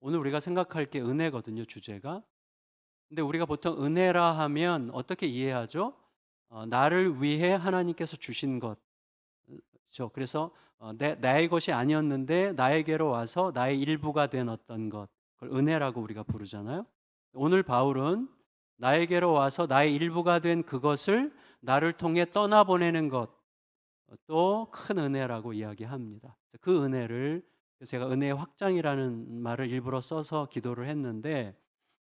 오늘 우리가 생각할 게 은혜거든요, 주제가. 근데 우리가 보통 은혜라 하면 어떻게 이해하죠? 나를 위해 하나님께서 주신 것. 그렇죠. 그래서 나의 것이 아니었는데 나에게로 와서 나의 일부가 된 어떤 것. 그걸 은혜라고 우리가 부르잖아요. 오늘 바울은 나에게로 와서 나의 일부가 된 그것을 나를 통해 떠나보내는 것. 또 큰 은혜라고 이야기합니다. 그 은혜를 그래서 제가 은혜의 확장이라는 말을 일부러 써서 기도를 했는데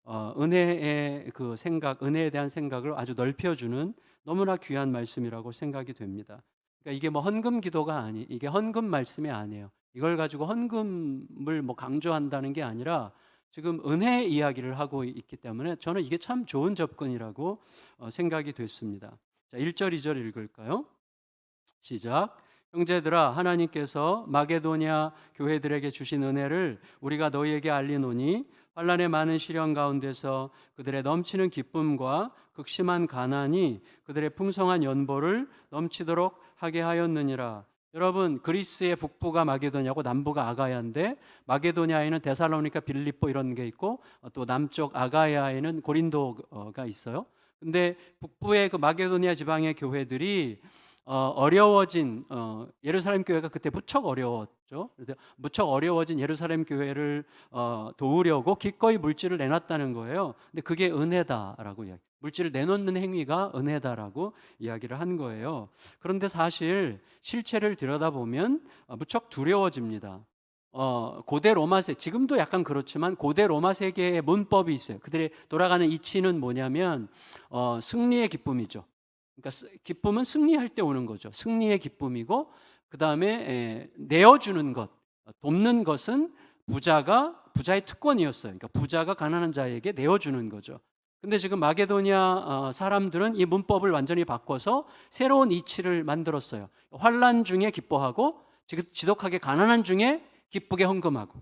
은혜의 그 생각, 은혜에 대한 생각을 아주 넓혀주는 너무나 귀한 말씀이라고 생각이 됩니다. 그러니까 이게 뭐 헌금 기도가 이게 헌금 말씀이 아니에요. 이걸 가지고 헌금을 뭐 강조한다는 게 아니라 지금 은혜 이야기를 하고 있기 때문에 저는 이게 참 좋은 접근이라고 생각이 됐습니다. 자, 1절, 2절 읽을까요? 시작. 형제들아, 하나님께서 마게도냐 교회들에게 주신 은혜를 우리가 너희에게 알리노니 환난의 많은 시련 가운데서 그들의 넘치는 기쁨과 극심한 가난이 그들의 풍성한 연보를 넘치도록 하게 하였느니라. 여러분, 그리스의 북부가 마게도냐고 남부가 아가야인데, 마게도냐에는 데살로니가, 빌립보 이런 게 있고 또 남쪽 아가야에는 고린도가 있어요. 근데 북부의 그 마게도냐 지방의 교회들이 어려워진 예루살렘 교회가 그때 무척 어려웠죠. 그래서 무척 어려워진 예루살렘 교회를 도우려고 기꺼이 물질을 내놨다는 거예요. 근데 그게 은혜다라고 이야기. 물질을 내놓는 행위가 은혜다라고 이야기를 한 거예요. 그런데 사실 실체를 들여다보면 무척 두려워집니다. 고대 로마 지금도 약간 그렇지만 고대 로마 세계의 문법이 있어요. 그들의 돌아가는 이치는 뭐냐면 승리의 기쁨이죠. 그러니까 기쁨은 승리할 때 오는 거죠. 승리의 기쁨이고 그 다음에 내어주는 것, 돕는 것은 부자의 특권이었어요. 그러니까 부자가 가난한 자에게 내어주는 거죠. 근데 지금 마게도냐 사람들은 이 문법을 완전히 바꿔서 새로운 이치를 만들었어요. 환난 중에 기뻐하고 지독하게 가난한 중에 기쁘게 헌금하고.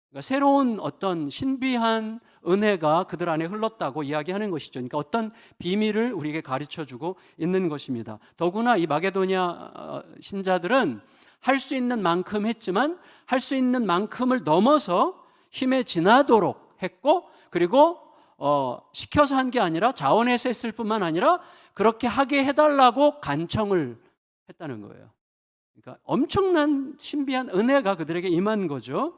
그러니까 새로운 어떤 신비한 은혜가 그들 안에 흘렀다고 이야기하는 것이죠. 그러니까 어떤 비밀을 우리에게 가르쳐주고 있는 것입니다. 더구나 이 마게도냐 신자들은 할 수 있는 만큼 했지만 할 수 있는 만큼을 넘어서 힘에 지나도록 했고, 그리고 시켜서 한 게 아니라 자원해서 했을 뿐만 아니라 그렇게 하게 해달라고 간청을 했다는 거예요. 그러니까 엄청난 신비한 은혜가 그들에게 임한 거죠.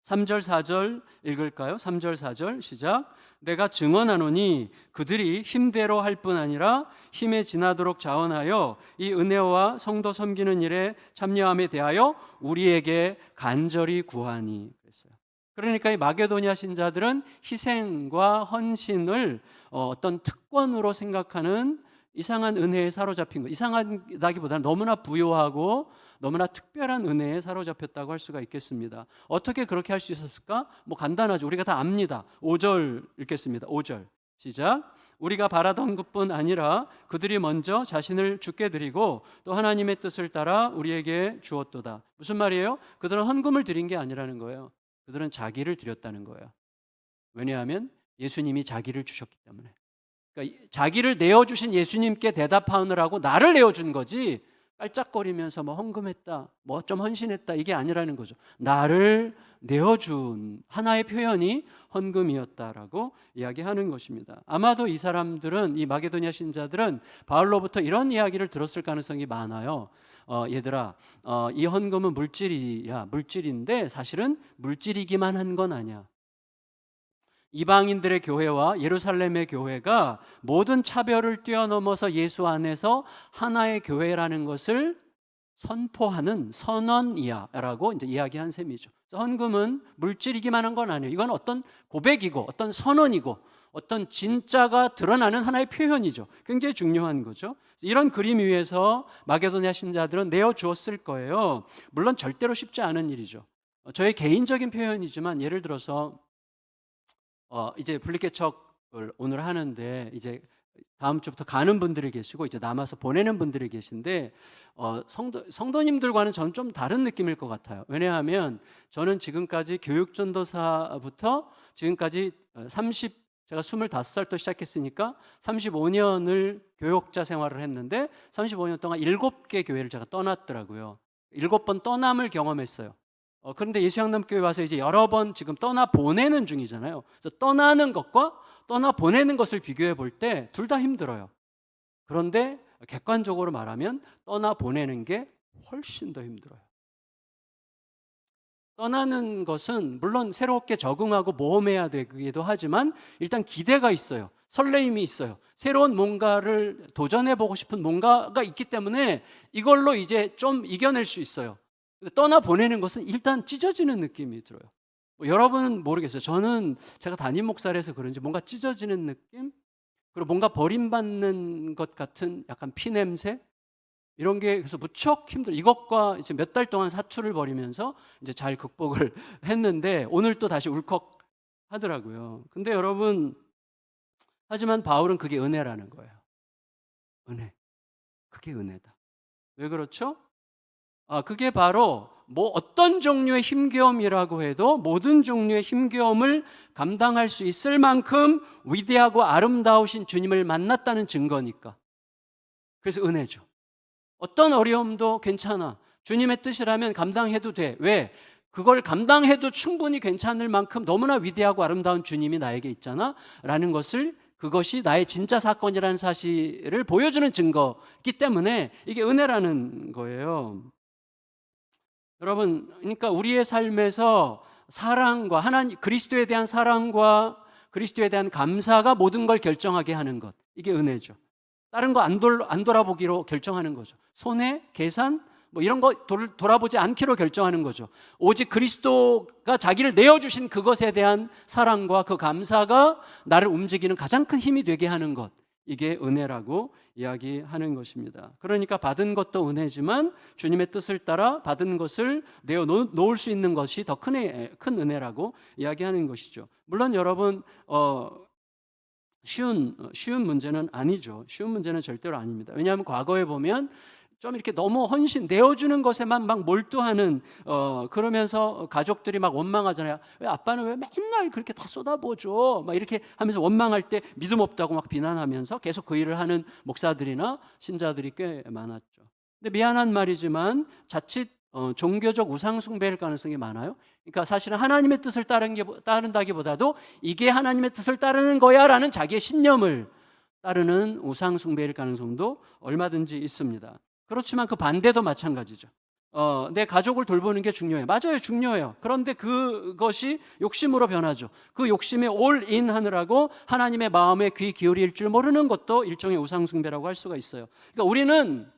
3절 4절 읽을까요? 3절 4절 시작. 내가 증언하노니 그들이 힘대로 할 뿐 아니라 힘에 지나도록 자원하여 이 은혜와 성도 섬기는 일에 참여함에 대하여 우리에게 간절히 구하니 그랬어요. 그러니까 이 마게도냐 신자들은 희생과 헌신을 어떤 특권으로 생각하는 이상한 은혜에 사로잡힌 거. 이상하다기보다는 너무나 부요하고 너무나 특별한 은혜에 사로잡혔다고 할 수가 있겠습니다. 어떻게 그렇게 할 수 있었을까? 뭐 간단하죠. 우리가 다 압니다. 5절 읽겠습니다. 5절 시작. 우리가 바라던 것뿐 아니라 그들이 먼저 자신을 주께 드리고 또 하나님의 뜻을 따라 우리에게 주었도다. 무슨 말이에요? 그들은 헌금을 드린 게 아니라는 거예요. 그들은 자기를 드렸다는 거예요. 왜냐하면 예수님이 자기를 주셨기 때문에. 그러니까 자기를 내어주신 예수님께 대답하느라고 나를 내어준 거지, 깔짝거리면서 뭐 헌금했다, 뭐 좀 헌신했다, 이게 아니라는 거죠. 나를 내어준 하나의 표현이 헌금이었다라고 이야기하는 것입니다. 아마도 이 사람들은, 이 마게도냐 신자들은 바울로부터 이런 이야기를 들었을 가능성이 많아요. 얘들아, 이 헌금은 물질인데 사실은 물질이기만 한 건 아니야. 이방인들의 교회와 예루살렘의 교회가 모든 차별을 뛰어넘어서 예수 안에서 하나의 교회라는 것을 선포하는 선언이야라고 이제 이야기한 셈이죠. 헌금은 물질이기만 한 건 아니에요. 이건 어떤 고백이고 어떤 선언이고 어떤 진짜가 드러나는 하나의 표현이죠. 굉장히 중요한 거죠. 이런 그림 위에서 마게도냐 신자들은 내어주었을 거예요. 물론 절대로 쉽지 않은 일이죠. 저의 개인적인 표현이지만 예를 들어서 이제 분리개척을 오늘 하는데 이제 다음 주부터 가는 분들이 계시고 이제 남아서 보내는 분들이 계신데 성도님들과는 저는 좀 다른 느낌일 것 같아요. 왜냐하면 저는 지금까지 교육전도사부터 지금까지 제가 25살부터 시작했으니까 35년을 교역자 생활을 했는데 35년 동안 7개 교회를 제가 떠났더라고요. 7번 떠남을 경험했어요. 그런데 예수양남교회 와서 이제 여러 번 지금 떠나 보내는 중이잖아요. 그래서 떠나는 것과 떠나 보내는 것을 비교해 볼 때 둘 다 힘들어요. 그런데 객관적으로 말하면 떠나 보내는 게 훨씬 더 힘들어요. 떠나는 것은 물론 새롭게 적응하고 모험해야 되기도 하지만 일단 기대가 있어요. 설레임이 있어요. 새로운 뭔가를 도전해보고 싶은 뭔가가 있기 때문에 이걸로 이제 좀 이겨낼 수 있어요. 떠나 보내는 것은 일단 찢어지는 느낌이 들어요. 여러분은 모르겠어요. 저는 제가 담임 목사를 해서 그런지 뭔가 찢어지는 느낌? 그리고 뭔가 버림받는 것 같은 약간 피냄새? 이런 게 그래서 무척 힘들어요. 이것과 이제 몇 달 동안 사투를 벌이면서 이제 잘 극복을 했는데 오늘 또 다시 울컥 하더라고요. 근데 여러분, 하지만 바울은 그게 은혜라는 거예요. 은혜. 그게 은혜다. 왜 그렇죠? 그게 바로 뭐 어떤 종류의 힘겨움이라고 해도 모든 종류의 힘겨움을 감당할 수 있을 만큼 위대하고 아름다우신 주님을 만났다는 증거니까. 그래서 은혜죠. 어떤 어려움도 괜찮아. 주님의 뜻이라면 감당해도 돼. 왜? 그걸 감당해도 충분히 괜찮을 만큼 너무나 위대하고 아름다운 주님이 나에게 있잖아 라는 것을, 그것이 나의 진짜 사건이라는 사실을 보여주는 증거이기 때문에 이게 은혜라는 거예요. 여러분, 그러니까 우리의 삶에서 사랑과 하나님, 그리스도에 대한 사랑과 그리스도에 대한 감사가 모든 걸 결정하게 하는 것, 이게 은혜죠. 다른 거 안 돌아보기로 결정하는 거죠. 손해, 계산, 뭐 이런 거 돌아보지 않기로 결정하는 거죠. 오직 그리스도가 자기를 내어주신 그것에 대한 사랑과 그 감사가 나를 움직이는 가장 큰 힘이 되게 하는 것, 이게 은혜라고 이야기하는 것입니다. 그러니까 받은 것도 은혜지만 주님의 뜻을 따라 받은 것을 내어놓을 수 있는 것이 더 큰 은혜라고 이야기하는 것이죠. 물론 여러분, 쉬운 문제는 아니죠. 쉬운 문제는 절대로 아닙니다. 왜냐하면 과거에 보면 좀 이렇게 너무 헌신, 내어주는 것에만 막 몰두하는, 그러면서 가족들이 막 원망하잖아요. 왜 아빠는 왜 맨날 그렇게 다 쏟아부어줘? 막 이렇게 하면서 원망할 때 믿음 없다고 막 비난하면서 계속 그 일을 하는 목사들이나 신자들이 꽤 많았죠. 근데 미안한 말이지만 자칫 종교적 우상 숭배일 가능성이 많아요. 그러니까 사실은 하나님의 뜻을 따른다기보다도 이게 하나님의 뜻을 따르는 거야 라는 자기의 신념을 따르는 우상 숭배일 가능성도 얼마든지 있습니다. 그렇지만 그 반대도 마찬가지죠. 내 가족을 돌보는 게 중요해요. 맞아요, 중요해요. 그런데 그것이 욕심으로 변하죠. 그 욕심에 올인 하느라고 하나님의 마음에 귀 기울일 줄 모르는 것도 일종의 우상 숭배라고 할 수가 있어요. 그러니까 우리는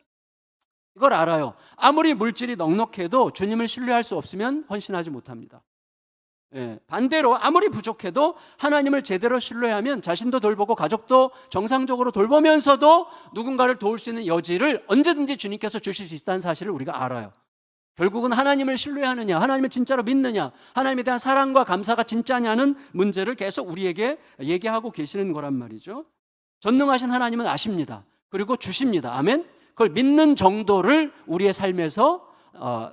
이걸 알아요. 아무리 물질이 넉넉해도 주님을 신뢰할 수 없으면 헌신하지 못합니다. 반대로 아무리 부족해도 하나님을 제대로 신뢰하면 자신도 돌보고 가족도 정상적으로 돌보면서도 누군가를 도울 수 있는 여지를 언제든지 주님께서 주실 수 있다는 사실을 우리가 알아요. 결국은 하나님을 신뢰하느냐, 하나님을 진짜로 믿느냐, 하나님에 대한 사랑과 감사가 진짜냐는 문제를 계속 우리에게 얘기하고 계시는 거란 말이죠. 전능하신 하나님은 아십니다. 그리고 주십니다. 아멘. 그걸 믿는 정도를 우리의 삶에서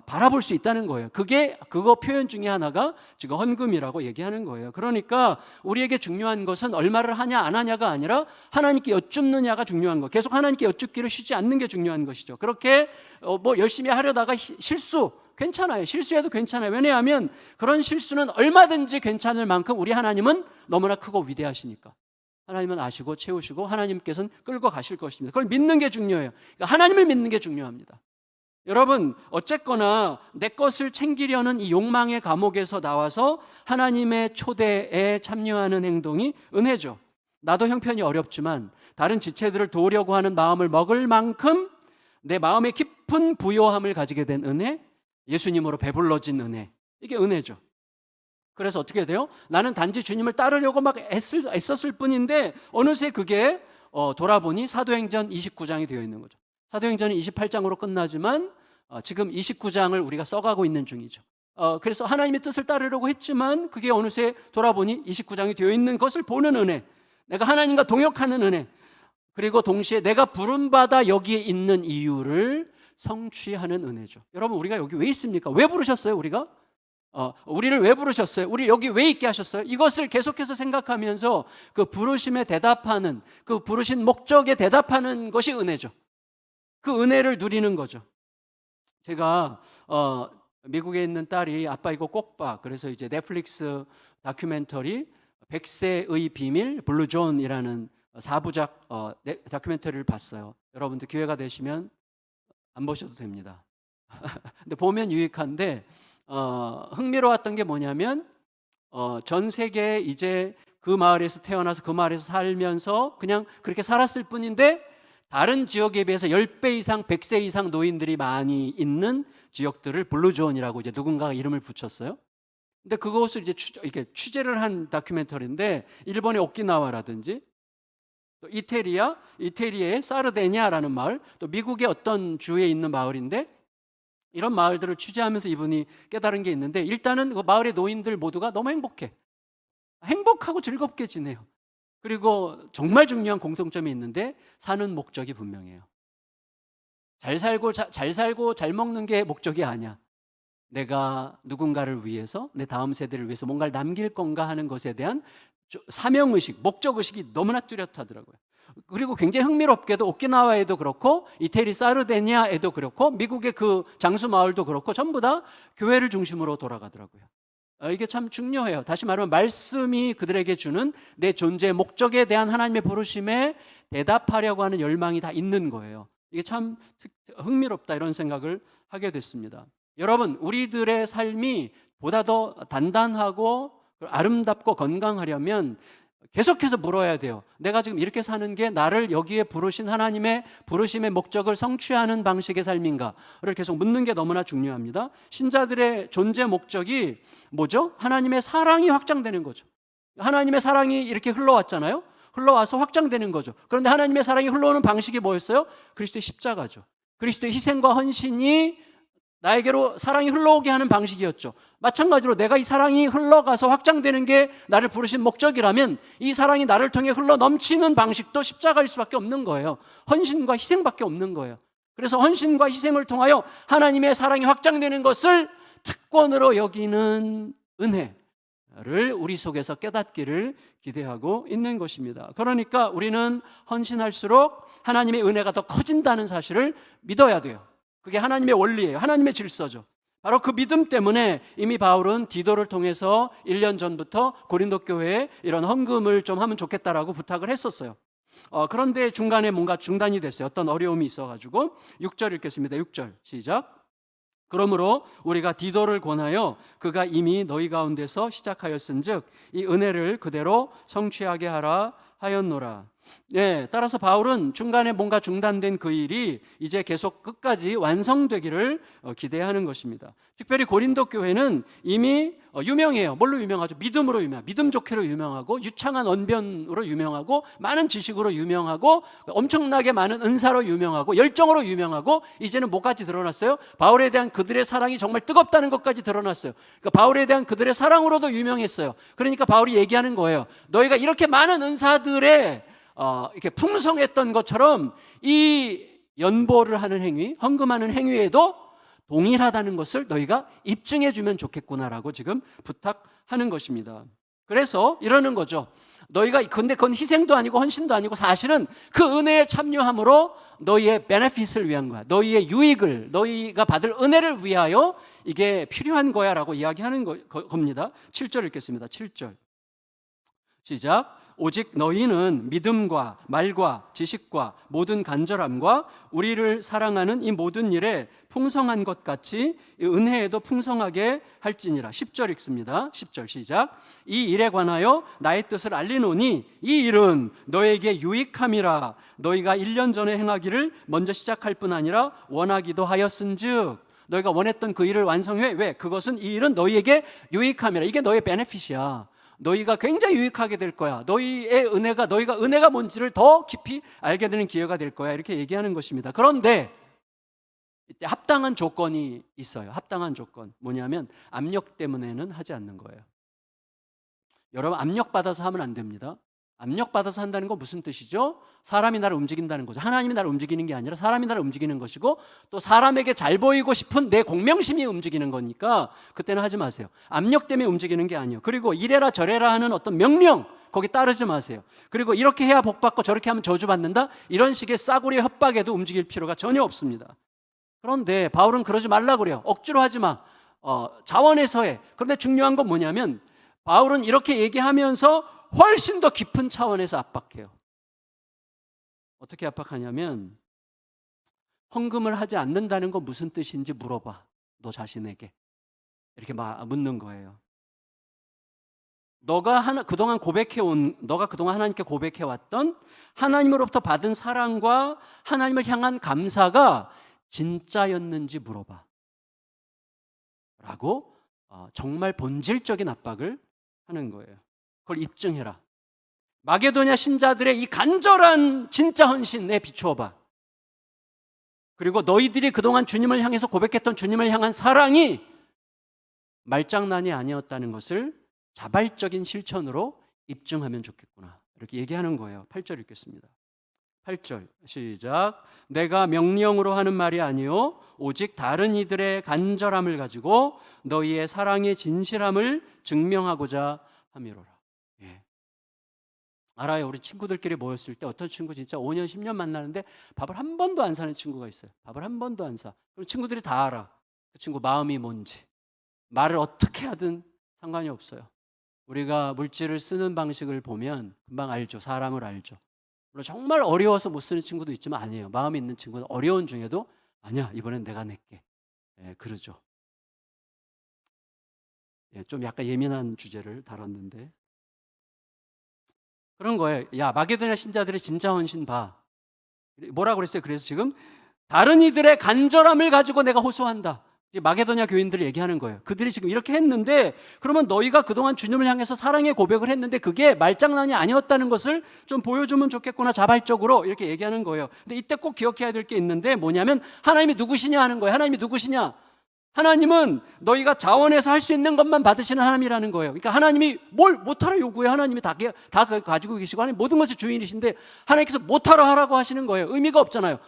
바라볼 수 있다는 거예요. 그거 표현 중에 하나가 지금 헌금이라고 얘기하는 거예요. 그러니까 우리에게 중요한 것은 얼마를 하냐 안 하냐가 아니라 하나님께 여쭙느냐가 중요한 거. 계속 하나님께 여쭙기를 쉬지 않는 게 중요한 것이죠. 그렇게 뭐 열심히 하려다가 실수 괜찮아요. 실수해도 괜찮아요. 왜냐하면 그런 실수는 얼마든지 괜찮을 만큼 우리 하나님은 너무나 크고 위대하시니까. 하나님은 아시고 채우시고 하나님께서는 끌고 가실 것입니다. 그걸 믿는 게 중요해요. 그러니까 하나님을 믿는 게 중요합니다. 여러분, 어쨌거나 내 것을 챙기려는 이 욕망의 감옥에서 나와서 하나님의 초대에 참여하는 행동이 은혜죠. 나도 형편이 어렵지만 다른 지체들을 도우려고 하는 마음을 먹을 만큼 내 마음에 깊은 부요함을 가지게 된 은혜, 예수님으로 배불러진 은혜, 이게 은혜죠. 그래서 어떻게 돼요? 나는 단지 주님을 따르려고 막 애썼을 뿐인데 어느새 그게 돌아보니 사도행전 29장이 되어 있는 거죠. 사도행전은 28장으로 끝나지만 지금 29장을 우리가 써가고 있는 중이죠. 그래서 하나님의 뜻을 따르려고 했지만 그게 어느새 돌아보니 29장이 되어 있는 것을 보는 은혜, 내가 하나님과 동역하는 은혜, 그리고 동시에 내가 부름받아 여기에 있는 이유를 성취하는 은혜죠. 여러분, 우리가 여기 왜 있습니까? 왜 부르셨어요? 우리를 왜 부르셨어요? 우리 여기 왜 있게 하셨어요? 이것을 계속해서 생각하면서 그 부르심에 대답하는, 그 부르신 목적에 대답하는 것이 은혜죠. 그 은혜를 누리는 거죠. 제가 미국에 있는 딸이 아빠 이거 꼭 봐. 그래서 이제 넷플릭스 다큐멘터리 백세의 비밀 블루존이라는 4부작 다큐멘터리를 봤어요. 여러분들 기회가 되시면 안 보셔도 됩니다. 근데 보면 유익한데 흥미로웠던 게 뭐냐면 전 세계에 이제 그 마을에서 태어나서 그 마을에서 살면서 그냥 그렇게 살았을 뿐인데 다른 지역에 비해서 10배 이상 100세 이상 노인들이 많이 있는 지역들을 블루존이라고 이제 누군가가 이름을 붙였어요. 근데 그것을 이제 이렇게 취재를 한 다큐멘터리인데 일본의 오키나와라든지 또 이태리의 사르데냐라는 마을, 또 미국의 어떤 주에 있는 마을인데 이런 마을들을 취재하면서 이분이 깨달은 게 있는데 일단은 그 마을의 노인들 모두가 너무 행복하고 즐겁게 지내요. 그리고 정말 중요한 공통점이 있는데 사는 목적이 분명해요. 잘 살고 잘 먹는 게 목적이 아니야. 내가 누군가를 위해서, 내 다음 세대를 위해서 뭔가를 남길 건가 하는 것에 대한 사명의식, 목적의식이 너무나 뚜렷하더라고요. 그리고 굉장히 흥미롭게도 오키나와에도 그렇고 이태리 사르데니아에도 그렇고 미국의 그 장수 마을도 그렇고 전부 다 교회를 중심으로 돌아가더라고요. 이게 참 중요해요. 다시 말하면 말씀이 그들에게 주는 내 존재의 목적에 대한 하나님의 부르심에 대답하려고 하는 열망이 다 있는 거예요. 이게 참 흥미롭다 이런 생각을 하게 됐습니다. 여러분, 우리들의 삶이 보다 더 단단하고 아름답고 건강하려면 계속해서 물어야 돼요. 내가 지금 이렇게 사는 게 나를 여기에 부르신 하나님의 부르심의 목적을 성취하는 방식의 삶인가를 계속 묻는 게 너무나 중요합니다. 신자들의 존재 목적이 뭐죠? 하나님의 사랑이 확장되는 거죠. 하나님의 사랑이 이렇게 흘러왔잖아요. 흘러와서 확장되는 거죠. 그런데 하나님의 사랑이 흘러오는 방식이 뭐였어요? 그리스도의 십자가죠. 그리스도의 희생과 헌신이 나에게로 사랑이 흘러오게 하는 방식이었죠. 마찬가지로 내가 이 사랑이 흘러가서 확장되는 게 나를 부르신 목적이라면 이 사랑이 나를 통해 흘러 넘치는 방식도 십자가일 수밖에 없는 거예요. 헌신과 희생밖에 없는 거예요. 그래서 헌신과 희생을 통하여 하나님의 사랑이 확장되는 것을 특권으로 여기는 은혜를 우리 속에서 깨닫기를 기대하고 있는 것입니다. 그러니까 우리는 헌신할수록 하나님의 은혜가 더 커진다는 사실을 믿어야 돼요. 그게 하나님의 원리예요. 하나님의 질서죠. 바로 그 믿음 때문에 이미 바울은 디도를 통해서 1년 전부터 고린도 교회에 이런 헌금을 좀 하면 좋겠다라고 부탁을 했었어요. 그런데 중간에 뭔가 중단이 됐어요. 어떤 어려움이 있어가지고 6절 읽겠습니다. 6절 시작. 그러므로 우리가 디도를 권하여 그가 이미 너희 가운데서 시작하였은즉 이 은혜를 그대로 성취하게 하라 하였노라. 따라서 바울은 중간에 뭔가 중단된 그 일이 이제 계속 끝까지 완성되기를 기대하는 것입니다. 특별히 고린도 교회는 이미 유명해요. 뭘로 유명하죠? 믿음으로 유명해요. 믿음 좋게로 유명하고 유창한 언변으로 유명하고 많은 지식으로 유명하고 엄청나게 많은 은사로 유명하고 열정으로 유명하고 이제는 뭐까지 드러났어요? 바울에 대한 그들의 사랑이 정말 뜨겁다는 것까지 드러났어요. 그러니까 바울에 대한 그들의 사랑으로도 유명했어요. 그러니까 바울이 얘기하는 거예요. 너희가 이렇게 많은 은사들에 이렇게 풍성했던 것처럼 이 연보를 하는 행위, 헌금하는 행위에도 동일하다는 것을 너희가 입증해 주면 좋겠구나라고 지금 부탁하는 것입니다. 그래서 이러는 거죠. 너희가 근데 그건 희생도 아니고 헌신도 아니고 사실은 그 은혜에 참여함으로 너희의 베네핏을 위한 거야. 너희의 유익을, 너희가 받을 은혜를 위하여 이게 필요한 거야라고 이야기하는 겁니다. 7절 읽겠습니다. 7절 시작. 오직 너희는 믿음과 말과 지식과 모든 간절함과 우리를 사랑하는 이 모든 일에 풍성한 것 같이 은혜에도 풍성하게 할지니라. 10절 읽습니다. 10절 시작. 이 일에 관하여 나의 뜻을 알리노니 이 일은 너에게 유익함이라. 너희가 1년 전에 행하기를 먼저 시작할 뿐 아니라 원하기도 하였은즉. 너희가 원했던 그 일을 완성해. 왜? 그것은 이 일은 너희에게 유익함이라. 이게 너의 베네핏이야. 너희가 굉장히 유익하게 될 거야. 너희의 은혜가, 너희가 은혜가 뭔지를 더 깊이 알게 되는 기회가 될 거야. 이렇게 얘기하는 것입니다. 그런데 이때 합당한 조건이 있어요. 합당한 조건. 뭐냐면 압력 때문에는 하지 않는 거예요. 여러분, 압력받아서 하면 안 됩니다. 압력받아서 한다는 건 무슨 뜻이죠? 사람이 나를 움직인다는 거죠. 하나님이 나를 움직이는 게 아니라 사람이 나를 움직이는 것이고 또 사람에게 잘 보이고 싶은 내 공명심이 움직이는 거니까 그때는 하지 마세요. 압력 때문에 움직이는 게 아니에요. 그리고 이래라 저래라 하는 어떤 명령 거기 따르지 마세요. 그리고 이렇게 해야 복받고 저렇게 하면 저주받는다 이런 식의 싸구려 협박에도 움직일 필요가 전혀 없습니다. 그런데 바울은 그러지 말라 그래요. 억지로 하지 마. 자원에서 해. 그런데 중요한 건 뭐냐면 바울은 이렇게 얘기하면서 훨씬 더 깊은 차원에서 압박해요. 어떻게 압박하냐면 헌금을 하지 않는다는 건 무슨 뜻인지 물어봐. 너 자신에게. 이렇게 묻는 거예요. 너가 그동안 하나님께 고백해왔던 하나님으로부터 받은 사랑과 하나님을 향한 감사가 진짜였는지 물어봐. 라고 정말 본질적인 압박을 하는 거예요. 그걸 입증해라. 마게도냐 신자들의 이 간절한 진짜 헌신에 비추어봐. 그리고 너희들이 그동안 주님을 향해서 고백했던 주님을 향한 사랑이 말장난이 아니었다는 것을 자발적인 실천으로 입증하면 좋겠구나. 이렇게 얘기하는 거예요. 8절 읽겠습니다. 8절 시작. 내가 명령으로 하는 말이 아니요 오직 다른 이들의 간절함을 가지고 너희의 사랑의 진실함을 증명하고자 함이로라. 예. 알아요. 우리 친구들끼리 모였을 때 어떤 친구 진짜 5년 10년 만나는데 밥을 한 번도 안 사는 친구가 있어요. 밥을 한 번도 안 사. 그럼 친구들이 다 알아. 그 친구 마음이 뭔지. 말을 어떻게 하든 상관이 없어요. 우리가 물질을 쓰는 방식을 보면 금방 알죠. 사람을 알죠. 물론 정말 어려워서 못 쓰는 친구도 있지만 아니에요. 마음이 있는 친구는 어려운 중에도 아니야, 이번엔 내가 낼게. 예, 그러죠. 예, 좀 약간 예민한 주제를 다뤘는데 그런 거예요. 야, 마게도냐 신자들의 진짜 헌신 봐. 뭐라고 그랬어요? 그래서 지금 다른 이들의 간절함을 가지고 내가 호소한다. 마게도냐 교인들을 얘기하는 거예요. 그들이 지금 이렇게 했는데 그러면 너희가 그동안 주님을 향해서 사랑의 고백을 했는데 그게 말장난이 아니었다는 것을 좀 보여주면 좋겠구나, 자발적으로 이렇게 얘기하는 거예요. 근데 이때 꼭 기억해야 될 게 있는데 뭐냐면 하나님이 누구시냐 하는 거예요. 하나님이 누구시냐? 하나님은 너희가 자원해서 할 수 있는 것만 받으시는 하나님이라는 거예요. 그러니까 하나님이 뭘 못하라 요구해. 하나님이 다 가지고 계시고 하나님 모든 것의 주인이신데 하나님께서 못하라 하라고 하시는 거예요. 의미가 없잖아요.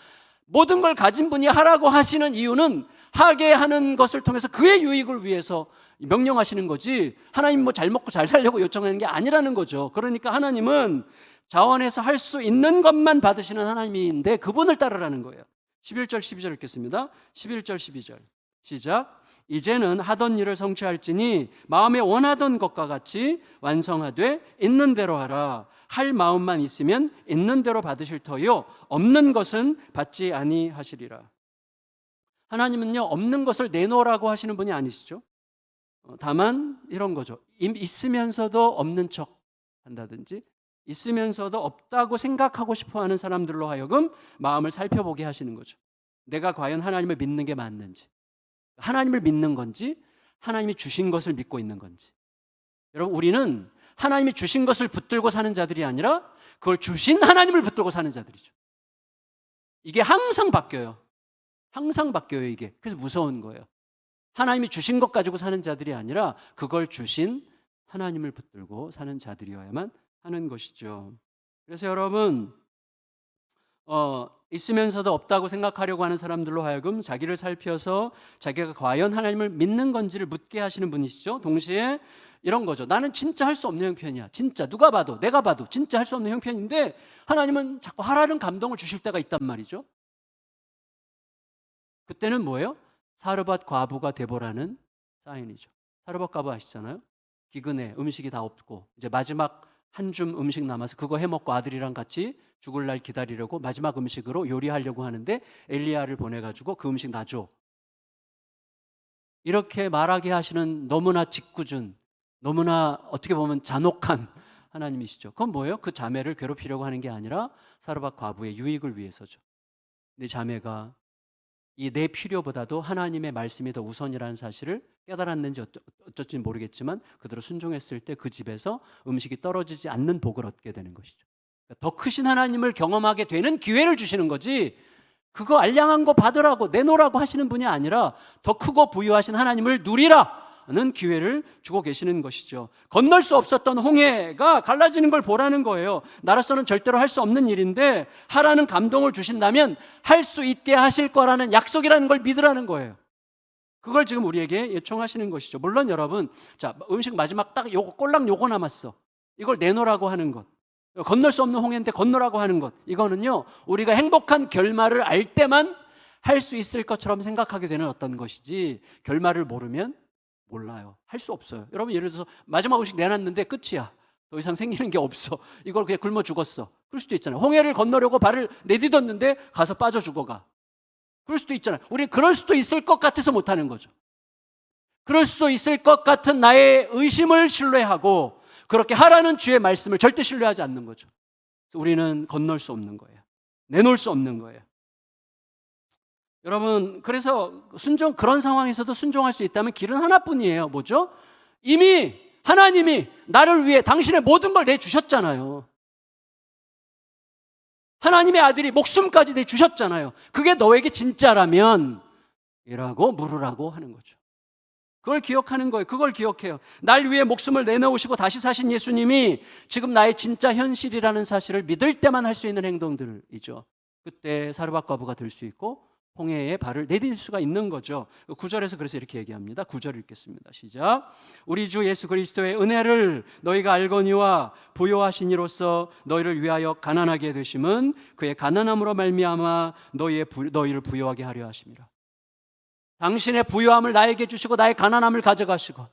모든 걸 가진 분이 하라고 하시는 이유는 하게 하는 것을 통해서 그의 유익을 위해서 명령하시는 거지 하나님 뭐 잘 먹고 잘 살려고 요청하는 게 아니라는 거죠. 그러니까 하나님은 자원해서 할 수 있는 것만 받으시는 하나님인데 그분을 따르라는 거예요. 11절 12절 읽겠습니다. 11절 12절 시작. 이제는 하던 일을 성취할지니 마음에 원하던 것과 같이 완성하되 있는 대로 하라. 할 마음만 있으면 있는 대로 받으실 터요 없는 것은 받지 아니하시리라. 하나님은요 없는 것을 내놓으라고 하시는 분이 아니시죠. 다만 이런 거죠. 있으면서도 없는 척 한다든지 있으면서도 없다고 생각하고 싶어하는 사람들로 하여금 마음을 살펴보게 하시는 거죠. 내가 과연 하나님을 믿는 게 맞는지, 하나님을 믿는 건지 하나님이 주신 것을 믿고 있는 건지. 여러분, 우리는 하나님이 주신 것을 붙들고 사는 자들이 아니라 그걸 주신 하나님을 붙들고 사는 자들이죠. 이게 항상 바뀌어요. 항상 바뀌어요, 이게. 그래서 무서운 거예요. 하나님이 주신 것 가지고 사는 자들이 아니라 그걸 주신 하나님을 붙들고 사는 자들이어야만 하는 것이죠. 그래서 여러분, 있으면서도 없다고 생각하려고 하는 사람들로 하여금 자기를 살펴서 자기가 과연 하나님을 믿는 건지를 묻게 하시는 분이시죠. 동시에 이런 거죠. 나는 진짜 할 수 없는 형편이야. 진짜 누가 봐도 내가 봐도 진짜 할 수 없는 형편인데 하나님은 자꾸 하라는 감동을 주실 때가 있단 말이죠. 그때는 뭐예요? 사르밧 과부가 되보라는 사인이죠. 사르밧 과부 아시잖아요. 기근에 음식이 다 없고 이제 마지막 한 줌 음식 남아서 그거 해먹고 아들이랑 같이 죽을 날 기다리려고 마지막 음식으로 요리하려고 하는데 엘리야를 보내가지고 그 음식 놔줘. 이렇게 말하게 하시는 너무나 짓궂은, 너무나 어떻게 보면 잔혹한 하나님이시죠. 그건 뭐예요? 그 자매를 괴롭히려고 하는 게 아니라 사르밧 과부의 유익을 위해서죠. 내 자매가 이 내 필요보다도 하나님의 말씀이 더 우선이라는 사실을 깨달았는지 어쩔지 모르겠지만 그대로 순종했을 때 그 집에서 음식이 떨어지지 않는 복을 얻게 되는 것이죠. 더 크신 하나님을 경험하게 되는 기회를 주시는 거지 그거 알량한 거 받으라고 내놓으라고 하시는 분이 아니라 더 크고 부유하신 하나님을 누리라는 기회를 주고 계시는 것이죠. 건널 수 없었던 홍해가 갈라지는 걸 보라는 거예요. 나로서는 절대로 할 수 없는 일인데 하라는 감동을 주신다면 할 수 있게 하실 거라는 약속이라는 걸 믿으라는 거예요. 그걸 지금 우리에게 요청하시는 것이죠. 물론 여러분, 자, 음식 마지막 딱 요거 꼴랑 요거 남았어. 이걸 내놓으라고 하는 것, 건널 수 없는 홍해인데 건너라고 하는 것, 이거는요 우리가 행복한 결말을 알 때만 할 수 있을 것처럼 생각하게 되는 어떤 것이지 결말을 모르면 몰라요. 할 수 없어요. 여러분 예를 들어서 마지막 음식 내놨는데 끝이야. 더 이상 생기는 게 없어. 이걸 그냥 굶어 죽었어. 그럴 수도 있잖아요. 홍해를 건너려고 발을 내딛었는데 가서 빠져 죽어가. 그럴 수도 있잖아요. 우리 그럴 수도 있을 것 같아서 못하는 거죠. 그럴 수도 있을 것 같은 나의 의심을 신뢰하고 그렇게 하라는 주의 말씀을 절대 신뢰하지 않는 거죠. 우리는 건널 수 없는 거예요. 내놓을 수 없는 거예요. 여러분, 그래서 그런 상황에서도 순종할 수 있다면 길은 하나뿐이에요. 뭐죠? 이미 하나님이 나를 위해 당신의 모든 걸 내주셨잖아요. 하나님의 아들이 목숨까지 내주셨잖아요. 그게 너에게 진짜라면 이라고 물으라고 하는 거죠. 그걸 기억하는 거예요. 그걸 기억해요. 날 위해 목숨을 내놓으시고 다시 사신 예수님이 지금 나의 진짜 현실이라는 사실을 믿을 때만 할 수 있는 행동들이죠. 그때 사르밧과부가 될 수 있고 홍해에 발을 내딜 수가 있는 거죠. 9절에서 그래서 이렇게 얘기합니다. 9절 읽겠습니다. 시작. 우리 주 예수 그리스도의 은혜를 너희가 알거니와 부요하시니로서 너희를 위하여 가난하게 되심은 그의 가난함으로 말미암아 너희를 부요하게 하려 하심이라. 당신의 부요함을 나에게 주시고 나의 가난함을 가져가시고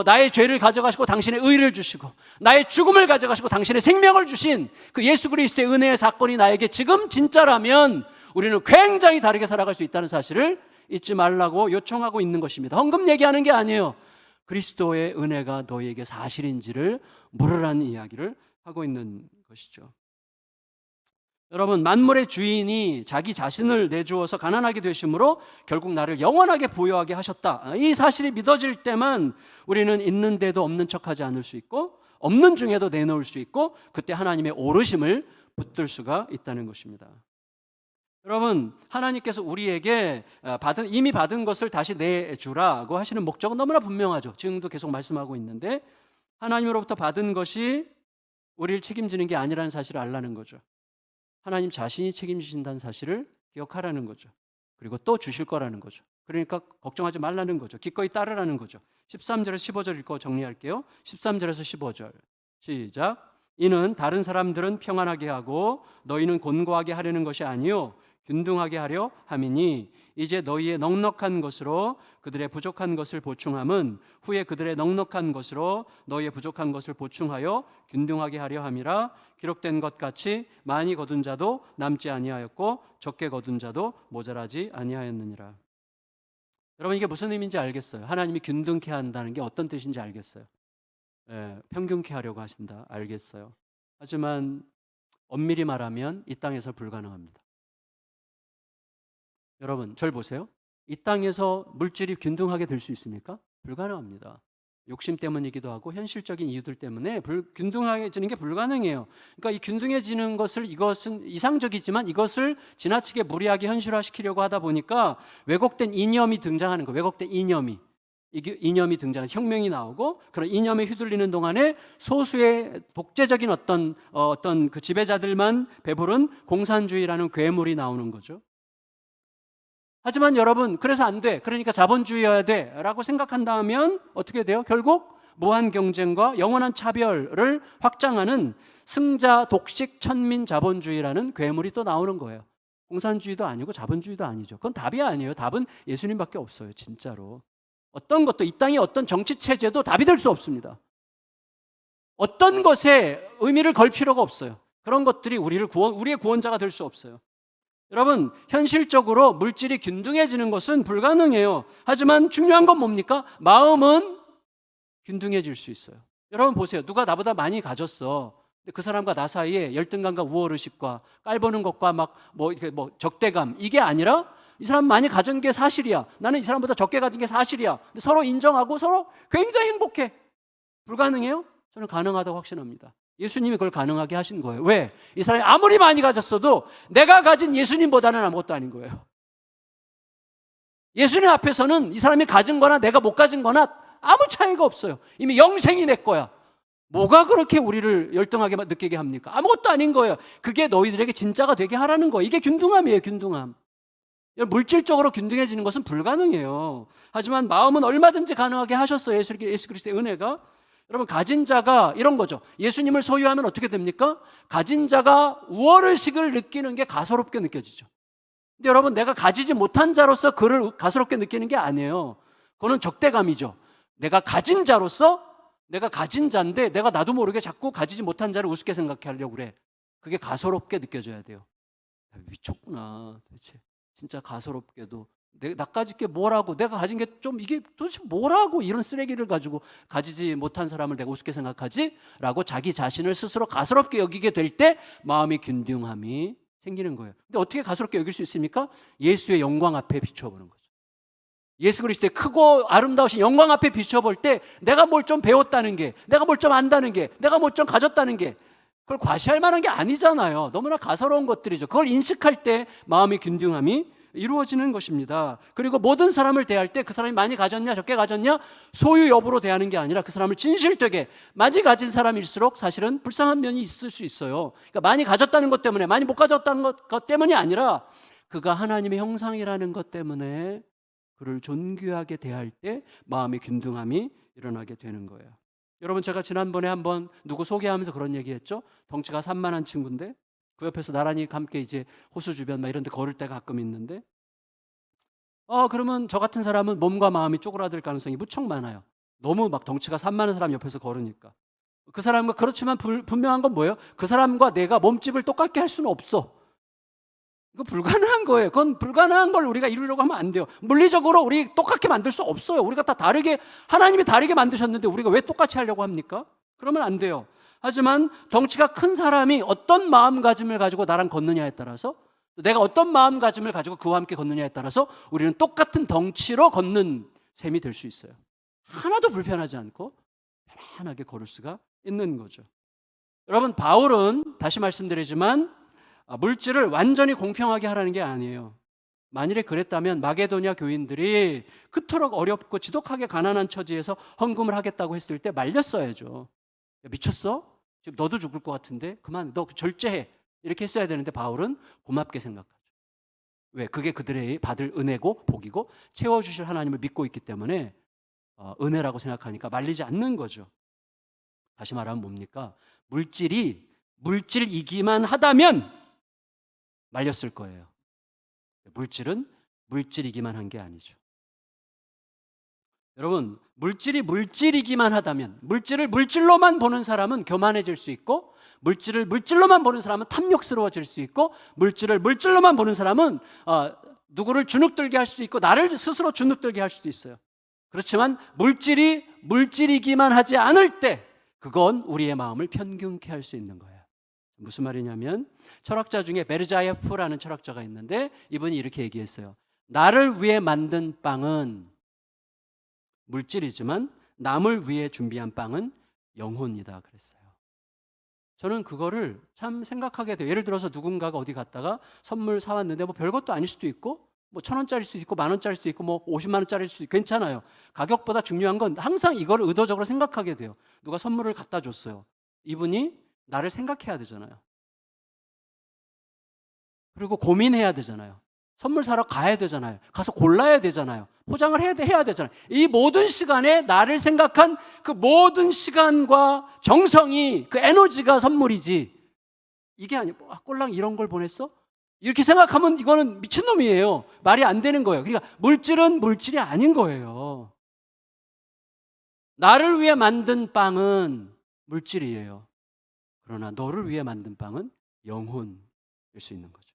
나의 죄를 가져가시고 당신의 의를 주시고 나의 죽음을 가져가시고 당신의 생명을 주신 그 예수 그리스도의 은혜의 사건이 나에게 지금 진짜라면 우리는 굉장히 다르게 살아갈 수 있다는 사실을 잊지 말라고 요청하고 있는 것입니다. 헌금 얘기하는 게 아니에요. 그리스도의 은혜가 너희에게 사실인지를 물으라는 이야기를 하고 있는 것이죠. 여러분, 만물의 주인이 자기 자신을 내주어서 가난하게 되심으로 결국 나를 영원하게 부유하게 하셨다. 이 사실이 믿어질 때만 우리는 있는데도 없는 척하지 않을 수 있고 없는 중에도 내놓을 수 있고 그때 하나님의 오르심을 붙들 수가 있다는 것입니다. 여러분, 하나님께서 우리에게 이미 받은 것을 다시 내주라고 하시는 목적은 너무나 분명하죠. 지금도 계속 말씀하고 있는데 하나님으로부터 받은 것이 우리를 책임지는 게 아니라는 사실을 알라는 거죠. 하나님 자신이 책임지신다는 사실을 기억하라는 거죠. 그리고 또 주실 거라는 거죠. 그러니까 걱정하지 말라는 거죠. 기꺼이 따르라는 거죠. 13절에서 15절 읽고 정리할게요. 13절에서 15절 시작. 이는 다른 사람들은 평안하게 하고 너희는 곤고하게 하려는 것이 아니요 균등하게 하려 함이니 이제 너희의 넉넉한 것으로 그들의 부족한 것을 보충함은 후에 그들의 넉넉한 것으로 너희의 부족한 것을 보충하여 균등하게 하려 함이라. 기록된 것 같이 많이 거둔 자도 남지 아니하였고 적게 거둔 자도 모자라지 아니하였느니라. 여러분, 이게 무슨 의미인지 알겠어요? 하나님이 균등케 한다는 게 어떤 뜻인지 알겠어요? 평균케 하려고 하신다 알겠어요. 하지만 엄밀히 말하면 이 땅에서 불가능합니다. 여러분, 절 보세요. 이 땅에서 물질이 균등하게 될 수 있습니까? 불가능합니다. 욕심 때문이기도 하고 현실적인 이유들 때문에 균등해지는 게 불가능해요. 그러니까 이 균등해지는 이것은 이상적이지만 이것을 지나치게 무리하게 현실화시키려고 하다 보니까 왜곡된 이념이 등장하는 거예요. 왜곡된 이념이 등장해서 혁명이 나오고 그런 이념에 휘둘리는 동안에 소수의 독재적인 어떤 그 지배자들만 배부른 공산주의라는 괴물이 나오는 거죠. 하지만 여러분, 그래서 안 돼. 그러니까 자본주의여야 돼 라고 생각한다면 어떻게 돼요? 결국 무한 경쟁과 영원한 차별을 확장하는 승자 독식 천민 자본주의라는 괴물이 또 나오는 거예요. 공산주의도 아니고 자본주의도 아니죠. 그건 답이 아니에요. 답은 예수님밖에 없어요. 진짜로. 어떤 것도, 이 땅의 어떤 정치 체제도 답이 될 수 없습니다. 어떤 것에 의미를 걸 필요가 없어요. 그런 것들이 우리의 구원자가 될 수 없어요. 여러분, 현실적으로 물질이 균등해지는 것은 불가능해요. 하지만 중요한 건 뭡니까? 마음은 균등해질 수 있어요. 여러분 보세요. 누가 나보다 많이 가졌어. 근데 그 사람과 나 사이에 열등감과 우월의식과 깔보는 것과 적대감, 이게 아니라 이 사람 많이 가진 게 사실이야. 나는 이 사람보다 적게 가진 게 사실이야. 근데 서로 인정하고 서로 굉장히 행복해. 불가능해요? 저는 가능하다고 확신합니다. 예수님이 그걸 가능하게 하신 거예요. 왜? 이 사람이 아무리 많이 가졌어도 내가 가진 예수님보다는 아무것도 아닌 거예요. 예수님 앞에서는 이 사람이 가진 거나 내가 못 가진 거나 아무 차이가 없어요. 이미 영생이 내 거야. 뭐가 그렇게 우리를 열등하게 느끼게 합니까? 아무것도 아닌 거예요. 그게 너희들에게 진짜가 되게 하라는 거예요. 이게 균등함이에요. 균등함. 물질적으로 균등해지는 것은 불가능해요. 하지만 마음은 얼마든지 가능하게 하셨어요. 예수 그리스도의 은혜가. 여러분, 가진 자가 이런 거죠. 예수님을 소유하면 어떻게 됩니까? 가진 자가 우월의식을 느끼는 게 가소롭게 느껴지죠. 근데 여러분, 내가 가지지 못한 자로서 그를 가소롭게 느끼는 게 아니에요. 그거는 적대감이죠. 내가 가진 자로서, 내가 가진 자인데 내가 나도 모르게 자꾸 가지지 못한 자를 우습게 생각해 하려고 그래. 그게 가소롭게 느껴져야 돼요. 미쳤구나 도대체. 진짜 가소롭게도 나까짓 게 뭐라고, 내가 가진 게 좀 이게 도대체 뭐라고 이런 쓰레기를 가지고 가지지 못한 사람을 내가 우습게 생각하지? 라고 자기 자신을 스스로 가소롭게 여기게 될 때 마음의 균등함이 생기는 거예요. 근데 어떻게 가소롭게 여길 수 있습니까? 예수의 영광 앞에 비춰보는 거죠. 예수 그리스도의 크고 아름다우신 영광 앞에 비춰볼 때 내가 뭘 좀 배웠다는 게, 내가 뭘 좀 안다는 게, 내가 뭘 좀 가졌다는 게 그걸 과시할 만한 게 아니잖아요. 너무나 가소로운 것들이죠. 그걸 인식할 때 마음의 균등함이 이루어지는 것입니다. 그리고 모든 사람을 대할 때 그 사람이 많이 가졌냐 적게 가졌냐 소유 여부로 대하는 게 아니라 그 사람을 진실되게, 많이 가진 사람일수록 사실은 불쌍한 면이 있을 수 있어요. 그러니까 많이 가졌다는 것 때문에, 많이 못 가졌다는 것 때문이 아니라 그가 하나님의 형상이라는 것 때문에 그를 존귀하게 대할 때 마음의 균등함이 일어나게 되는 거예요. 여러분, 제가 지난번에 한번 누구 소개하면서 그런 얘기했죠. 덩치가 산만한 친구인데 그 옆에서 나란히 함께 이제 호수 주변 막 이런 데 걸을 때가 가끔 있는데 그러면 저 같은 사람은 몸과 마음이 쪼그라들 가능성이 무척 많아요. 너무 막 덩치가 산만한 사람 옆에서 걸으니까. 그 사람과, 그렇지만 분명한 건 뭐예요? 그 사람과 내가 몸집을 똑같게 할 수는 없어. 이거 불가능한 거예요. 그건 불가능한 걸 우리가 이루려고 하면 안 돼요. 물리적으로 우리 똑같게 만들 수 없어요. 우리가 다 다르게, 하나님이 다르게 만드셨는데 우리가 왜 똑같이 하려고 합니까? 그러면 안 돼요. 하지만 덩치가 큰 사람이 어떤 마음가짐을 가지고 나랑 걷느냐에 따라서, 내가 어떤 마음가짐을 가지고 그와 함께 걷느냐에 따라서 우리는 똑같은 덩치로 걷는 셈이 될 수 있어요. 하나도 불편하지 않고 편안하게 걸을 수가 있는 거죠. 여러분, 바울은 다시 말씀드리지만 물질을 완전히 공평하게 하라는 게 아니에요. 만일에 그랬다면 마게도냐 교인들이 그토록 어렵고 지독하게 가난한 처지에서 헌금을 하겠다고 했을 때 말렸어야죠. 야, 미쳤어? 지금 너도 죽을 것 같은데 그만, 너 절제해. 이렇게 했어야 되는데 바울은 고맙게 생각하죠. 왜? 그게 그들의 받을 은혜고 복이고 채워주실 하나님을 믿고 있기 때문에 은혜라고 생각하니까 말리지 않는 거죠. 다시 말하면 뭡니까? 물질이기만 하다면 말렸을 거예요. 물질은 물질이기만 한 게 아니죠. 여러분, 물질이기만 하다면, 물질을 물질로만 보는 사람은 교만해질 수 있고, 물질을 물질로만 보는 사람은 탐욕스러워질 수 있고, 물질을 물질로만 보는 사람은 누구를 주눅들게 할 수도 있고 나를 스스로 주눅들게 할 수도 있어요. 그렇지만 물질이 물질이기만 하지 않을 때 그건 우리의 마음을 편균케 할 수 있는 거예요. 무슨 말이냐면 철학자 중에 베르자예프라는 철학자가 있는데 이분이 이렇게 얘기했어요. 나를 위해 만든 빵은 물질이지만 남을 위해 준비한 빵은 영혼이다 그랬어요. 저는 그거를 참 생각하게 돼요. 예를 들어서 누군가가 어디 갔다가 선물 사왔는데 뭐 별것도 아닐 수도 있고 뭐 1,000원짜리일 수도 있고 10,000원짜리일 수도 있고 뭐 50만 원짜리일 수도 있고 괜찮아요. 가격보다 중요한 건 항상 이걸 의도적으로 생각하게 돼요. 누가 선물을 갖다 줬어요. 이분이 나를 생각해야 되잖아요. 그리고 고민해야 되잖아요. 선물 사러 가야 되잖아요. 가서 골라야 되잖아요. 포장을 해야 되잖아요. 이 모든 시간에 나를 생각한 그 모든 시간과 정성이, 그 에너지가 선물이지. 이게 아니고 꼴랑 이런 걸 보냈어? 이렇게 생각하면 이거는 미친놈이에요. 말이 안 되는 거예요. 그러니까 물질은 물질이 아닌 거예요. 나를 위해 만든 빵은 물질이에요. 그러나 너를 위해 만든 빵은 영혼일 수 있는 거죠.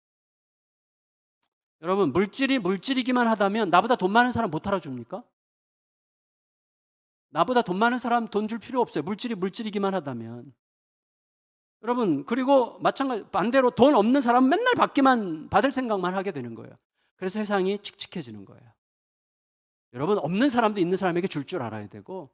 여러분, 물질이 물질이기만 하다면 나보다 돈 많은 사람 못 알아줍니까? 나보다 돈 많은 사람 돈 줄 필요 없어요. 물질이 물질이기만 하다면. 여러분, 그리고 마찬가지 반대로 돈 없는 사람은 맨날 받을 생각만 하게 되는 거예요. 그래서 세상이 칙칙해지는 거예요. 여러분, 없는 사람도 있는 사람에게 줄 알아야 되고,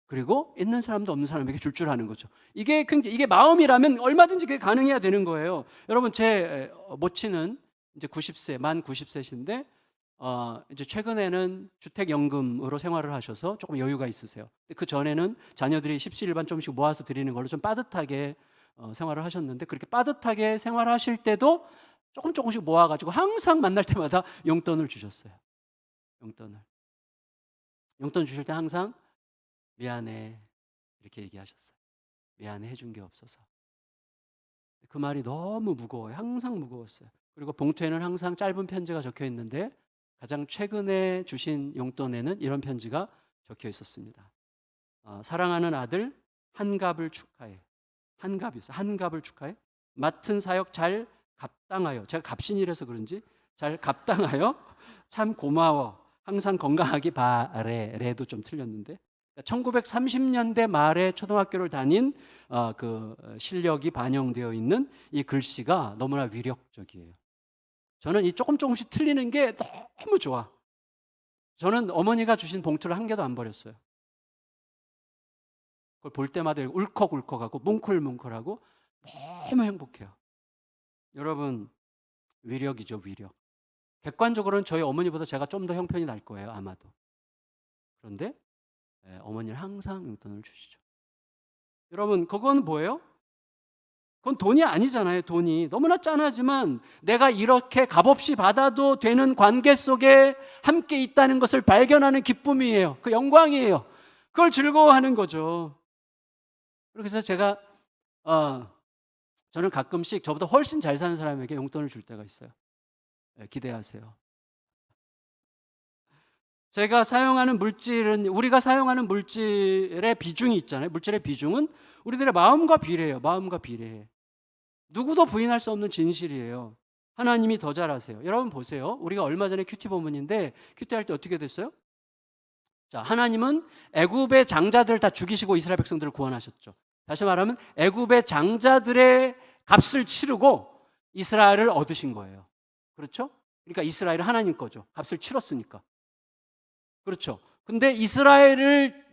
그리고 있는 사람도 없는 사람에게 줄 아는 거죠. 이게 마음이라면 얼마든지 그게 가능해야 되는 거예요. 여러분, 제 모친은 이제 90세, 만 90세신데 이제 최근에는 주택연금으로 생활을 하셔서 조금 여유가 있으세요. 그 전에는 자녀들이 십시일반 조금씩 모아서 드리는 걸로 좀 빠듯하게 생활을 하셨는데, 그렇게 빠듯하게 생활하실 때도 조금씩 모아가지고 항상 만날 때마다 용돈을 주셨어요. 용돈 주실 때 항상 미안해 이렇게 얘기하셨어요. 미안해 해준 게 없어서. 그 말이 너무 무거워요. 항상 무거웠어요. 그리고 봉투에는 항상 짧은 편지가 적혀 있는데 가장 최근에 주신 용돈에는 이런 편지가 적혀 있었습니다. 사랑하는 아들 한갑을 축하해. 한갑이었어요. 한갑을 축하해. 맡은 사역 잘 감당하여. 제가 갑신이라서 그런지 잘 감당하여 참 고마워. 항상 건강하기 바래. 레도 좀 틀렸는데 1930년대 말에 초등학교를 다닌 그 실력이 반영되어 있는 이 글씨가 너무나 위력적이에요. 저는 이 조금씩 틀리는 게 너무 좋아. 저는 어머니가 주신 봉투를 한 개도 안 버렸어요. 그걸 볼 때마다 울컥울컥하고 뭉클뭉클하고 너무 행복해요. 여러분, 위력이죠, 위력. 객관적으로는 저희 어머니보다 제가 좀 더 형편이 날 거예요, 아마도. 그런데 어머니는 항상 용돈을 주시죠. 여러분, 그건 뭐예요? 그건 돈이 아니잖아요, 돈이. 너무나 짠하지만 내가 이렇게 값없이 받아도 되는 관계 속에 함께 있다는 것을 발견하는 기쁨이에요. 그 영광이에요. 그걸 즐거워하는 거죠. 그래서 제가 저는 가끔씩 저보다 훨씬 잘 사는 사람에게 용돈을 줄 때가 있어요. 기대하세요. 제가 사용하는 물질은, 우리가 사용하는 물질의 비중이 있잖아요. 물질의 비중은 우리들의 마음과 비례해요. 마음과 비례해. 누구도 부인할 수 없는 진실이에요. 하나님이 더 잘 아세요. 여러분 보세요. 우리가 얼마 전에 큐티 본문인데 큐티 할 때 어떻게 됐어요? 자, 하나님은 애굽의 장자들을 다 죽이시고 이스라엘 백성들을 구원하셨죠. 다시 말하면 애굽의 장자들의 값을 치르고 이스라엘을 얻으신 거예요. 그렇죠? 그러니까 이스라엘은 하나님 거죠. 값을 치렀으니까. 그렇죠. 근데 이스라엘을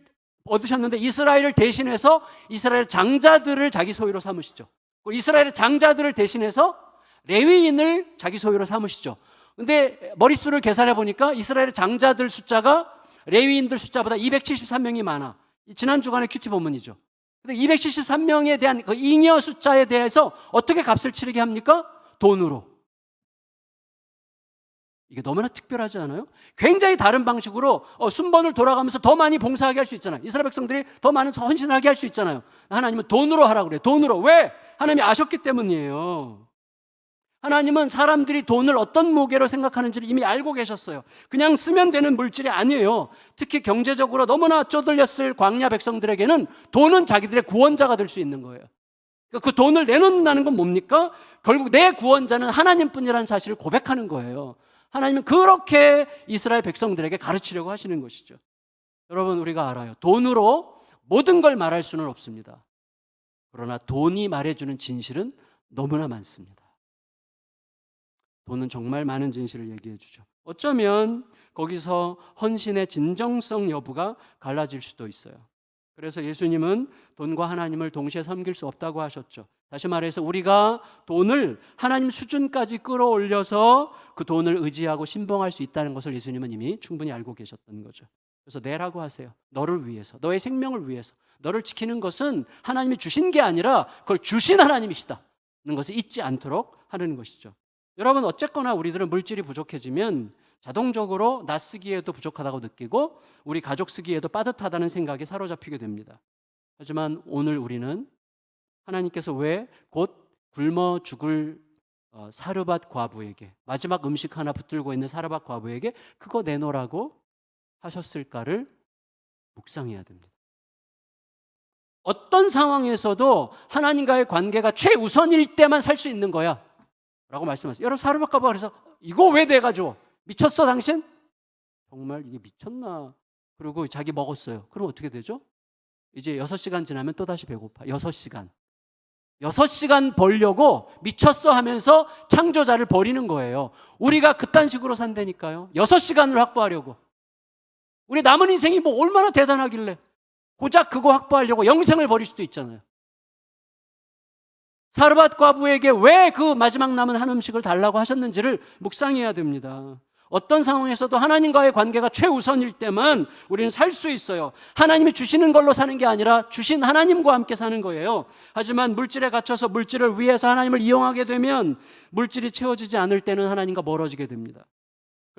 얻으셨는데 이스라엘을 대신해서 이스라엘 장자들을 자기 소유로 삼으시죠. 이스라엘의 장자들을 대신해서 레위인을 자기 소유로 삼으시죠. 근데 머릿수를 계산해 보니까 이스라엘의 장자들 숫자가 레위인들 숫자보다 273명이 많아. 지난 주간의 큐티 본문이죠. 근데 273명에 대한 그 잉여 숫자에 대해서 어떻게 값을 치르게 합니까? 돈으로. 이게 너무나 특별하지 않아요? 굉장히 다른 방식으로 순번을 돌아가면서 더 많이 봉사하게 할 수 있잖아요. 이스라엘 백성들이 더 많은 헌신하게 할 수 있잖아요. 하나님은 돈으로 하라고 그래요. 돈으로. 왜? 하나님이 아셨기 때문이에요. 하나님은 사람들이 돈을 어떤 무게로 생각하는지를 이미 알고 계셨어요. 그냥 쓰면 되는 물질이 아니에요. 특히 경제적으로 너무나 쪼들렸을 광야 백성들에게는 돈은 자기들의 구원자가 될 수 있는 거예요. 그 돈을 내놓는다는 건 뭡니까? 결국 내 구원자는 하나님뿐이라는 사실을 고백하는 거예요. 하나님은 그렇게 이스라엘 백성들에게 가르치려고 하시는 것이죠. 여러분, 우리가 알아요. 돈으로 모든 걸 말할 수는 없습니다. 그러나 돈이 말해주는 진실은 너무나 많습니다. 돈은 정말 많은 진실을 얘기해 주죠. 어쩌면 거기서 헌신의 진정성 여부가 갈라질 수도 있어요. 그래서 예수님은 돈과 하나님을 동시에 섬길 수 없다고 하셨죠. 다시 말해서 우리가 돈을 하나님 수준까지 끌어올려서 그 돈을 의지하고 신봉할 수 있다는 것을 예수님은 이미 충분히 알고 계셨던 거죠. 그래서 내라고 하세요. 너를 위해서, 너의 생명을 위해서. 너를 지키는 것은 하나님이 주신 게 아니라 그걸 주신 하나님이시다는 것을 잊지 않도록 하는 것이죠. 여러분, 어쨌거나 우리들은 물질이 부족해지면 자동적으로 나 쓰기에도 부족하다고 느끼고 우리 가족 쓰기에도 빠듯하다는 생각에 사로잡히게 됩니다. 하지만 오늘 우리는 하나님께서 왜 곧 굶어 죽을 사르밧 과부에게, 마지막 음식 하나 붙들고 있는 사르밧 과부에게 그거 내놓으라고 하셨을까를 묵상해야 됩니다. 어떤 상황에서도 하나님과의 관계가 최우선일 때만 살 수 있는 거야 라고 말씀하셨어요. 여러분, 사르밧 과부가 그래서 이거 왜 내가 줘? 미쳤어 당신? 정말 이게 미쳤나? 그리고 자기 먹었어요. 그럼 어떻게 되죠? 이제 6시간 지나면 또다시 배고파. 6시간 벌려고 미쳤어 하면서 창조자를 버리는 거예요. 우리가 그딴 식으로 산다니까요. 6시간을 확보하려고. 우리 남은 인생이 뭐 얼마나 대단하길래 고작 그거 확보하려고 영생을 버릴 수도 있잖아요. 사르밧 과부에게 왜 그 마지막 남은 한 음식을 달라고 하셨는지를 묵상해야 됩니다. 어떤 상황에서도 하나님과의 관계가 최우선일 때만 우리는 살 수 있어요. 하나님이 주시는 걸로 사는 게 아니라 주신 하나님과 함께 사는 거예요. 하지만 물질에 갇혀서 물질을 위해서 하나님을 이용하게 되면 물질이 채워지지 않을 때는 하나님과 멀어지게 됩니다.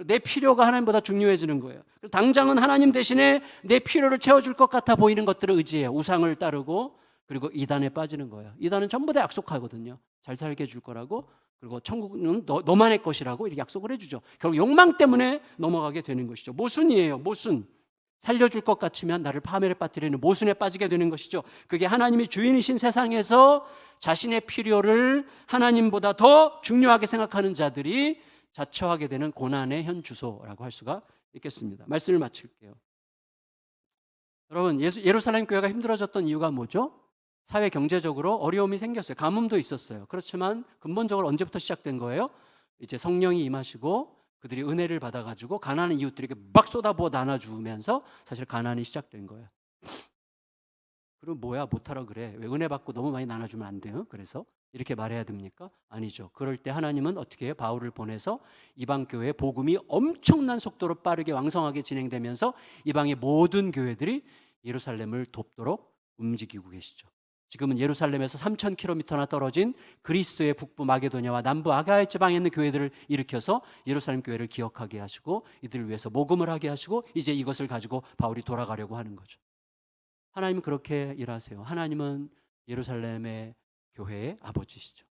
내 필요가 하나님보다 중요해지는 거예요. 당장은 하나님 대신에 내 필요를 채워줄 것 같아 보이는 것들을 의지해요. 우상을 따르고, 그리고 이단에 빠지는 거예요. 이단은 전부 다 약속하거든요. 잘 살게 해줄 거라고. 그리고 천국은 너만의 것이라고 이렇게 약속을 해주죠. 결국 욕망 때문에 넘어가게 되는 것이죠. 모순이에요. 모순. 살려줄 것 같으면 나를 파멸에 빠뜨리는 모순에 빠지게 되는 것이죠. 그게 하나님이 주인이신 세상에서 자신의 필요를 하나님보다 더 중요하게 생각하는 자들이 자처하게 되는 고난의 현 주소라고 할 수가 있겠습니다. 말씀을 마칠게요. 여러분, 예루살렘 교회가 힘들어졌던 이유가 뭐죠? 사회 경제적으로 어려움이 생겼어요. 가뭄도 있었어요. 그렇지만 근본적으로 언제부터 시작된 거예요? 이제 성령이 임하시고 그들이 은혜를 받아가지고 가난한 이웃들에게 막 쏟아부어 나눠주면서 사실 가난이 시작된 거예요. 그럼 뭐야, 못하라 그래. 왜 은혜 받고 너무 많이 나눠주면 안 돼요? 그래서 이렇게 말해야 됩니까? 아니죠. 그럴 때 하나님은 어떻게 해요? 바울을 보내서 이방 교회의 복음이 엄청난 속도로 빠르게 왕성하게 진행되면서 이방의 모든 교회들이 예루살렘을 돕도록 움직이고 계시죠. 지금은 예루살렘에서 3,000km나 떨어진 그리스도의 북부 마게도냐와 남부 아가야 지방에 있는 교회들을 일으켜서 예루살렘 교회를 기억하게 하시고 이들을 위해서 모금을 하게 하시고 이제 이것을 가지고 바울이 돌아가려고 하는 거죠. 하나님은 그렇게 일하세요. 하나님은 예루살렘의 교회의 아버지시죠.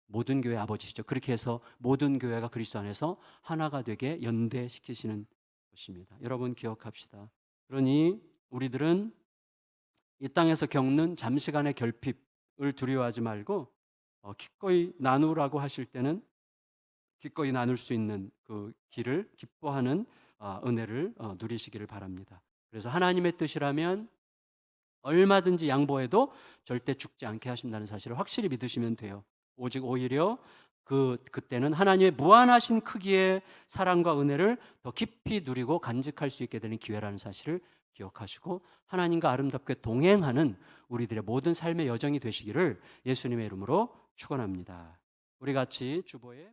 모든 교회의 아버지시죠. 그렇게 해서 모든 교회가 그리스도 안에서 하나가 되게 연대시키시는 것입니다. 여러분 기억합시다. 그러니 우리들은 이 땅에서 겪는 잠시간의 결핍을 두려워하지 말고 기꺼이 나누라고 하실 때는 기꺼이 나눌 수 있는 그 길을 기뻐하는 은혜를 누리시기를 바랍니다. 그래서 하나님의 뜻이라면 얼마든지 양보해도 절대 죽지 않게 하신다는 사실을 확실히 믿으시면 돼요. 오직 오히려 그때는 하나님의 무한하신 크기의 사랑과 은혜를 더 깊이 누리고 간직할 수 있게 되는 기회라는 사실을 기억하시고 하나님과 아름답게 동행하는 우리들의 모든 삶의 여정이 되시기를 예수님의 이름으로 축원합니다. 우리 같이 주보에